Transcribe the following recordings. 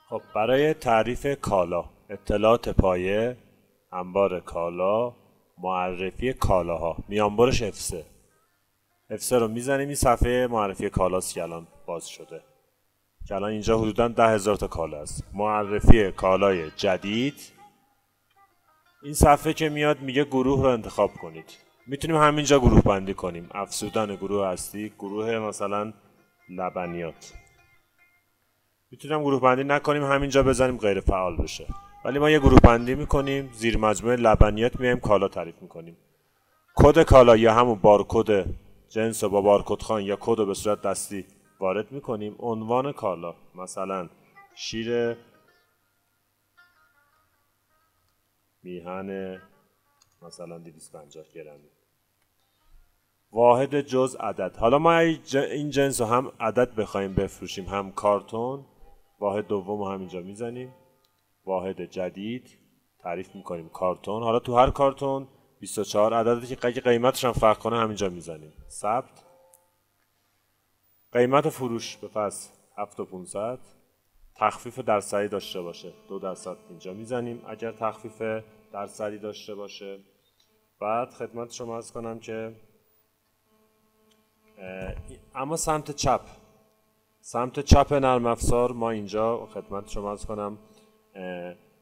خب برای تعریف کالا، اطلاعات پایه، انبار کالا، معرفی کالاها، میانبرش F3. F3 رو میزنیم. این صفحه معرفی کالاست که الان باز شده که الان اینجا حدوداً 10,000 تا کالا است. معرفی کالای جدید. این صفحه که میاد میگه گروه رو انتخاب کنید. میتونیم همینجا گروه بندی کنیم. افزودن گروه هستی، گروه مثلا لبنیات. میتونیم گروه بندی نکنیم، همینجا بزنیم غیر فعال بشه. ولی ما یه گروه بندی میکنیم، زیر مجموعه لبنیات میایم کالا تعریف میکنیم. کد کالا یا همون بارکد جنس رو با بارکد خوان یا کد رو به صورت دستی وارد میکنیم. عنوان کالا مثلا شیر میهن مثلا 250 گرمی. واحد جز عدد. حالا ما این جنس رو هم عدد بخوایم بفروشیم هم کارتون، واحد دوم رو همینجا میزنیم. واحد جدید تعریف میکنیم کارتون. حالا تو هر کارتون 24 عددی که قیمتش هم فرق کنه همینجا میزنیم. ثبت. قیمت فروش به فرض 7500. تخفیف درصدی داشته باشه 2% اینجا میزنیم اگر تخفیف درصدی داشته باشه. بعد خدمت شما عرض کنم که اما سمت چپ نرم افزار ما اینجا خدمت شما عرض کنم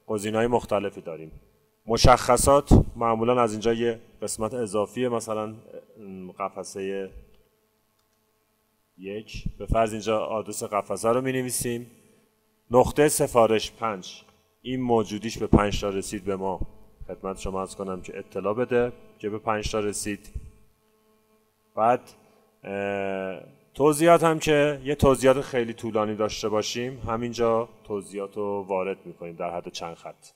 گزینه‌های مختلفی داریم. مشخصات معمولا از اینجا یه قسمت اضافیه، مثلا قفسه 1 به فرض اینجا آدرس قفسه رو می‌نویسیم. نقطه سفارش 5 این موجودیش به 5 تا رسید به ما خدمت شما عرض کنم که اطلاع بده که به 5 تا رسید. بعد توضیحات هم که یه توضیحات خیلی طولانی داشته باشیم همینجا توضیحات رو وارد میکنیم در حد چند خط.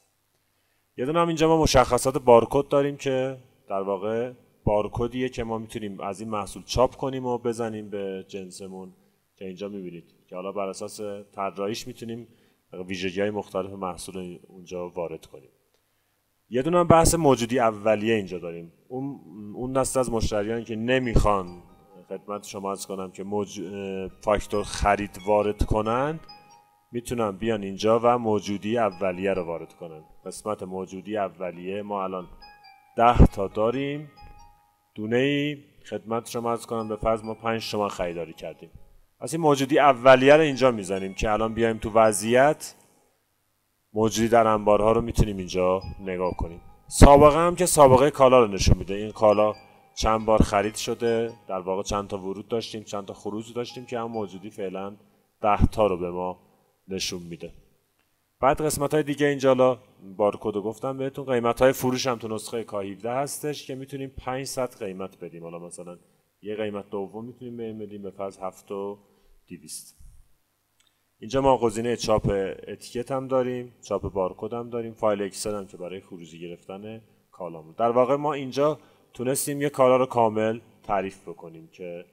یه دونه هم اینجا ما مشخصات بارکد داریم که در واقع بارکدیه که ما میتونیم از این محصول چاپ کنیم و بزنیم به جنسمون که اینجا میبینید که حالا بر اساس طراحیش میتونیم ویژگی‌های مختلف محصول اونجا وارد کنیم. یه دونه هم بحث موجودی اولیه اینجا داریم. اون دسته از مشتریانی که نمیخوان خدمت شما عرض کنم که فاکتور خرید وارد کنند میتونن بیان اینجا و موجودی اولیه رو وارد کنن. قسمت موجودی اولیه ما الان 10 تا داریم. دونه ای خدمت شما عرض کنم به فرض ما 5 تومن خریداری کردیم. پس این موجودی اولیه رو اینجا میزنیم که الان بیایم تو وضعیت موجودی در انبارها رو میتونیم اینجا نگاه کنیم. سابقه هم که سابقه کالا رو نشون میده. این کالا چند بار خرید شده، در واقع چند تا ورود داشتیم، چند تا خروج داشتیم که هم موجودی فعلا 10 تا رو به ما نشون میده. بعد قسمت های دیگه اینجا بارکد رو گفتم بهتون. قیمت های فروش هم تو نسخه K17 هستش که میتونیم 500 قیمت بدیم. حالا مثلا یه قیمت دوم میتونیم بدیم به فرض 7200. اینجا ما گزینه چاپ اتیکت هم داریم، چاپ بارکد هم داریم، فایل اکسل هم که برای خروجی گرفتن کالامون. در واقع ما اینجا تونستیم یه کالا رو کامل تعریف بکنیم که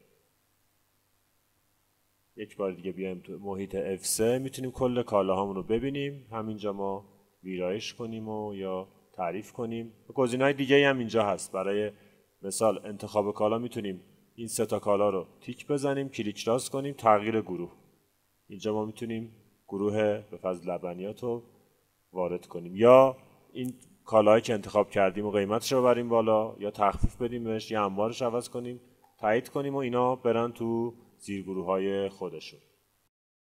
یک بار دیگه بیایم تو محیط F3 میتونیم کل کالاهامون رو ببینیم. همینجا ما ویرایش کنیم و یا تعریف کنیم. گزینه‌های دیگه هم اینجا هست. برای مثال انتخاب کالا میتونیم این 3 تا کالا رو تیک بزنیم، کلیک راست کنیم، تغییر گروه. اینجا ما میتونیم گروه به فرض لبنیات رو وارد کنیم یا این کالاهایی که انتخاب کردیم و قیمتش رو ببریم بالا یا تخفیف بدیم بهش یا انبارش عوض کنیم، تایید کنیم و اینا برن تو زیرگروه‌های خودشون.